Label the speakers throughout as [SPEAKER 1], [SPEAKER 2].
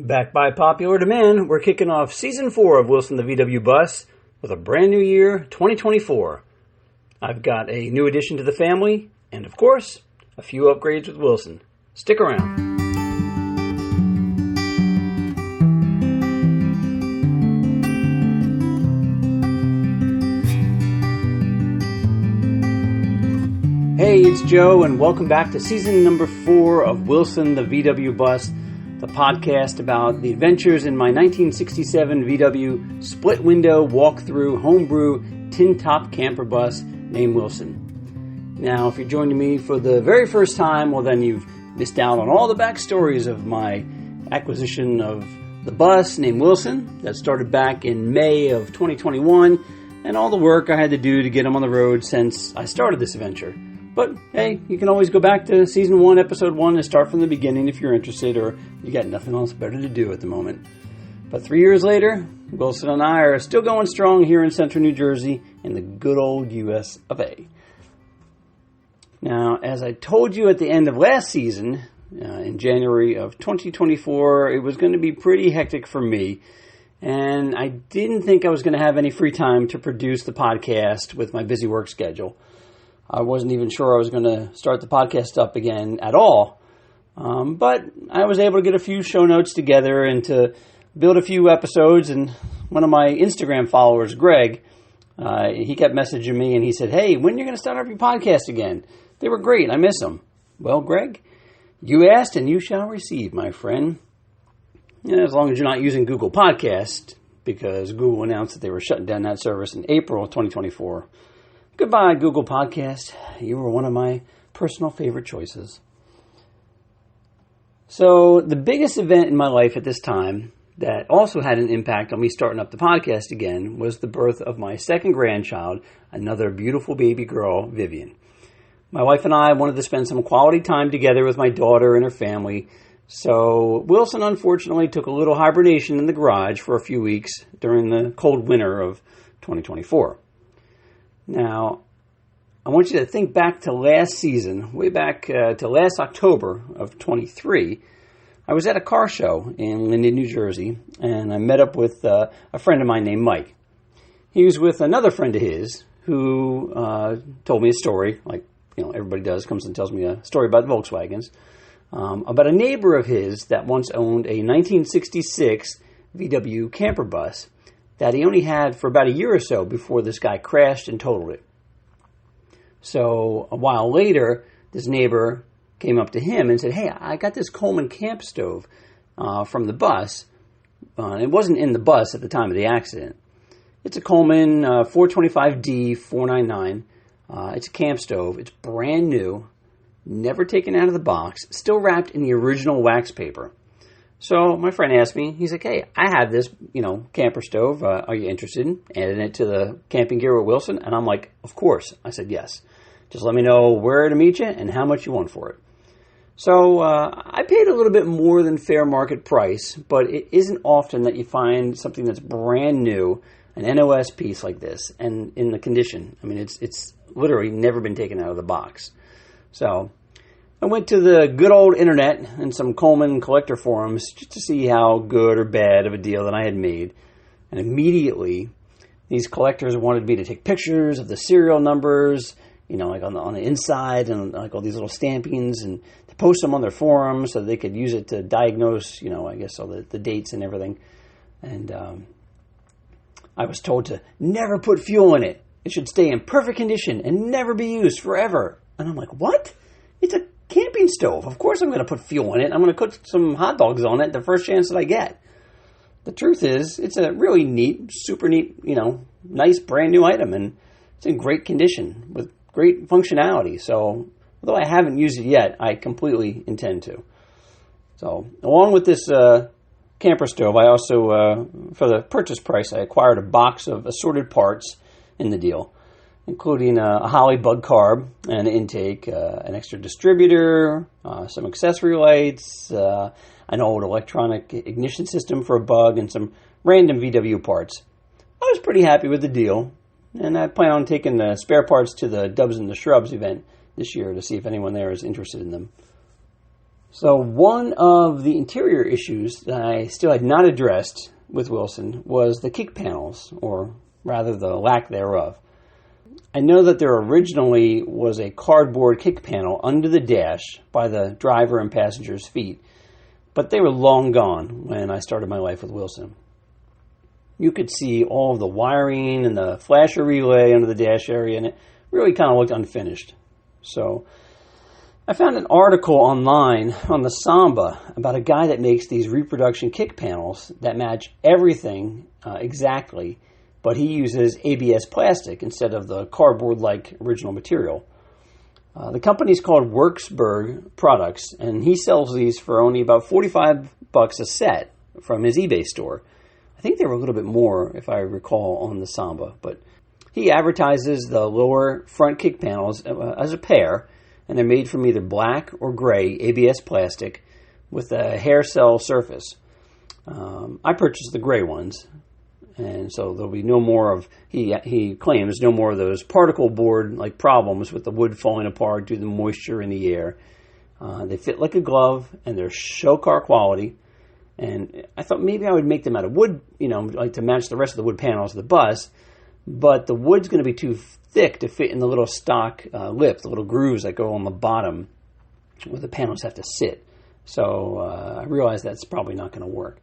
[SPEAKER 1] Back by popular demand, we're kicking off Season 4 of Wilson the VW Bus with a brand new year, 2024. I've got a new addition to the family, and of course, a few upgrades with Wilson. Stick around. Hey, it's Joe, and welcome back to Season number 4 of Wilson the VW Bus, the podcast about the adventures in my 1967 VW split-window, walk-through, homebrew, tin-top camper bus named Wilson. Now, if you're joining me for the very first time, well then you've missed out on all the backstories of my acquisition of the bus named Wilson that started back in May of 2021, and all the work I had to do to get them on the road since I started this adventure. But, hey, you can always go back to Season 1, Episode 1 and start from the beginning if you're interested, or you got nothing else better to do at the moment. But 3 years later, Wilson and I are still going strong here in central New Jersey in the good old US of A. Now, as I told you at the end of last season, in January of 2024, it was going to be pretty hectic for me. And I didn't think I was going to have any free time to produce the podcast with my busy work schedule. I wasn't even sure I was going to start the podcast up again at all. But I was able to get a few show notes together and to build a few episodes. And one of my Instagram followers, Greg, he kept messaging me and he said, "Hey, when are you going to start up your podcast again? They were great. I miss them." Well, Greg, you asked and you shall receive, my friend. Yeah, as long as you're not using Google Podcast, because Google announced that they were shutting down that service in April of 2024. Goodbye, Google Podcast. You were one of my personal favorite choices. So, the biggest event in my life at this time that also had an impact on me starting up the podcast again was the birth of my second grandchild, another beautiful baby girl, Vivian. My wife and I wanted to spend some quality time together with my daughter and her family, so Wilson unfortunately took a little hibernation in the garage for a few weeks during the cold winter of 2024. Now, I want you to think back to last season, way back to last October of 23. I was at a car show in Linden, New Jersey, and I met up with a friend of mine named Mike. He was with another friend of his who told me a story, like everybody does, comes and tells me a story about Volkswagens, about a neighbor of his that once owned a 1966 VW camper bus that he only had for about a year or so before this guy crashed and totaled it. So a while later, this neighbor came up to him and said, "Hey, I got this Coleman camp stove from the bus." It wasn't in the bus at the time of the accident. It's a Coleman 425D 499. It's a camp stove. It's brand new, never taken out of the box, still wrapped in the original wax paper. So my friend asked me, he's like, "Hey, I have this, camper stove. Are you interested in adding it to the camping gear with Wilson?" And I'm like, "Of course." I said, "Yes. Just let me know where to meet you and how much you want for it." So I paid a little bit more than fair market price, but it isn't often that you find something that's brand new, an NOS piece like this, and in the condition. I mean, it's literally never been taken out of the box. So I went to the good old internet and some Coleman collector forums just to see how good or bad of a deal that I had made. And immediately, these collectors wanted me to take pictures of the serial numbers, like on the inside, and like all these little stampings, and to post them on their forums so they could use it to diagnose, I guess all the dates and everything. And I was told to never put fuel in it. It should stay in perfect condition and never be used forever. And I'm like, what? It's a camping stove. Of course I'm going to put fuel in it. I'm going to cook some hot dogs on it the first chance that I get. The truth is, it's a really neat, super neat, nice brand new item, and it's in great condition with great functionality. So, although I haven't used it yet, I completely intend to. So, along with this camper stove, I also, for the purchase price, I acquired a box of assorted parts in the deal, including a Holley bug carb, an intake, an extra distributor, some accessory lights, an old electronic ignition system for a bug, and some random VW parts. I was pretty happy with the deal, and I plan on taking the spare parts to the Dubs and the Shrubs event this year to see if anyone there is interested in them. So one of the interior issues that I still had not addressed with Wilson was the kick panels, or rather the lack thereof. I know that there originally was a cardboard kick panel under the dash by the driver and passenger's feet, but they were long gone when I started my life with Wilson. You could see all of the wiring and the flasher relay under the dash area, and it really kind of looked unfinished. So I found an article online on the Samba about a guy that makes these reproduction kick panels that match everything exactly, but he uses ABS plastic instead of the cardboard-like original material. The company's called Worksburg Products, and he sells these for only about $45 a set from his eBay store. I think they were a little bit more, if I recall, on the Samba, but he advertises the lower front kick panels as a pair, and they're made from either black or gray ABS plastic with a hair cell surface. I purchased the gray ones, and so there'll be no more of, he claims, no more of those particle board-like problems with the wood falling apart due to the moisture in the air. They fit like a glove, and they're show car quality. And I thought maybe I would make them out of wood, like to match the rest of the wood panels of the bus, but the wood's going to be too thick to fit in the little stock lip, the little grooves that go on the bottom where the panels have to sit. So I realized that's probably not going to work.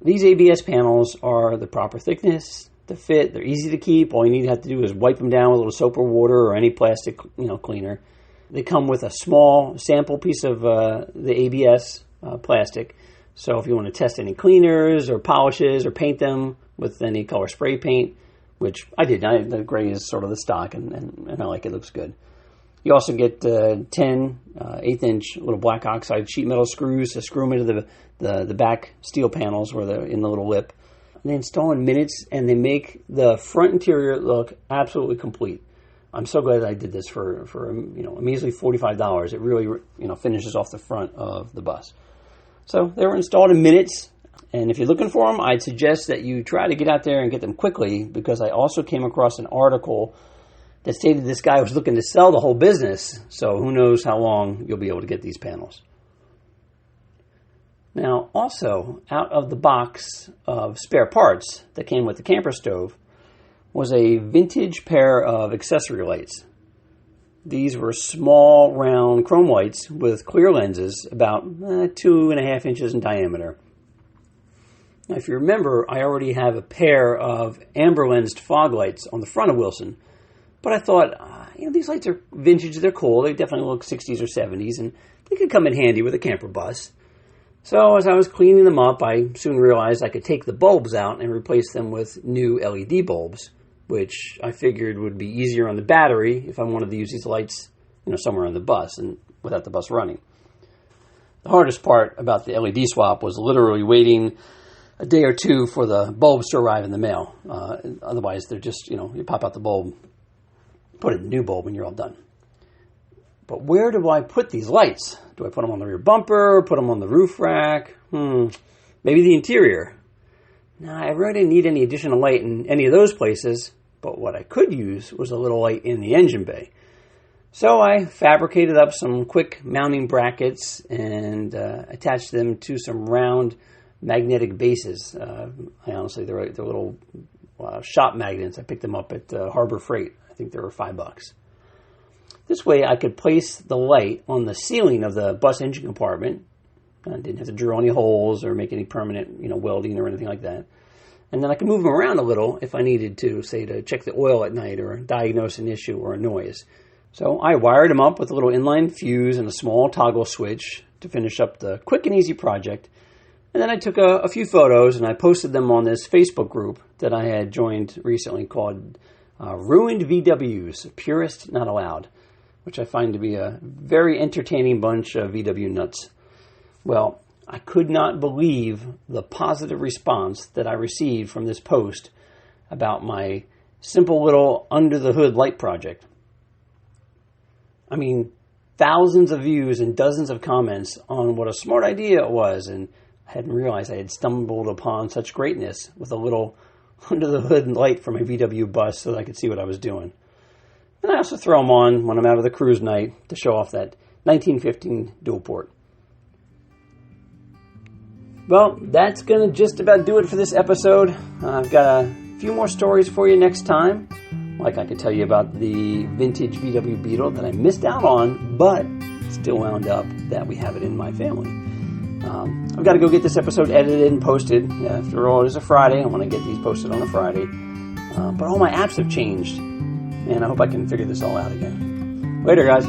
[SPEAKER 1] These ABS panels are the proper thickness to fit. They're easy to keep. All you have to do is wipe them down with a little soap or water or any plastic cleaner. They come with a small sample piece of the ABS plastic. So if you want to test any cleaners or polishes or paint them with any color spray paint, which I did. The gray is sort of the stock, and I like it. It looks good. You also get 10 1/8-inch little black oxide sheet metal screws to screw them into the back steel panels where they're in the little lip. And they install in minutes, and they make the front interior look absolutely complete. I'm so glad that I did this for a measly $45. It really finishes off the front of the bus. So they were installed in minutes. And if you're looking for them, I'd suggest that you try to get out there and get them quickly, because I also came across an article that stated this guy was looking to sell the whole business. So who knows how long you'll be able to get these panels. Now, also, out of the box of spare parts that came with the camper stove was a vintage pair of accessory lights. These were small, round chrome lights with clear lenses about 2.5 inches in diameter. Now, if you remember, I already have a pair of amber-lensed fog lights on the front of Wilson, but I thought, these lights are vintage, they're cool, they definitely look 60s or 70s, and they could come in handy with a camper bus. So as I was cleaning them up, I soon realized I could take the bulbs out and replace them with new LED bulbs, which I figured would be easier on the battery if I wanted to use these lights, somewhere on the bus and without the bus running. The hardest part about the LED swap was literally waiting a day or two for the bulbs to arrive in the mail. Otherwise, they're just, you pop out the bulb, put in a new bulb, and you're all done. But where do I put these lights? Do I put them on the rear bumper, put them on the roof rack? Maybe the interior. Now, I really didn't need any additional light in any of those places, but what I could use was a little light in the engine bay. So I fabricated up some quick mounting brackets and attached them to some round magnetic bases. Honestly, they're little shop magnets. I picked them up at Harbor Freight. I think they were $5. This way I could place the light on the ceiling of the bus engine compartment. I didn't have to drill any holes or make any permanent, welding or anything like that. And then I could move them around a little if I needed to, say, to check the oil at night or diagnose an issue or a noise. So I wired them up with a little inline fuse and a small toggle switch to finish up the quick and easy project. And then I took a few photos and I posted them on this Facebook group that I had joined recently called Ruined VWs, Purist Not Allowed, which I find to be a very entertaining bunch of VW nuts. Well, I could not believe the positive response that I received from this post about my simple little under-the-hood light project. I mean, thousands of views and dozens of comments on what a smart idea it was, and I hadn't realized I had stumbled upon such greatness with a little under-the-hood light for my VW bus so that I could see what I was doing. And I also throw them on when I'm out of the cruise night to show off that 1915 dual port. Well, that's going to just about do it for this episode. I've got a few more stories for you next time. Like I could tell you about the vintage VW Beetle that I missed out on, but still wound up that we have it in my family. I've got to go get this episode edited and posted. After all, it is a Friday. I want to get these posted on a Friday. But all my apps have changed, and I hope I can figure this all out again. Later, guys.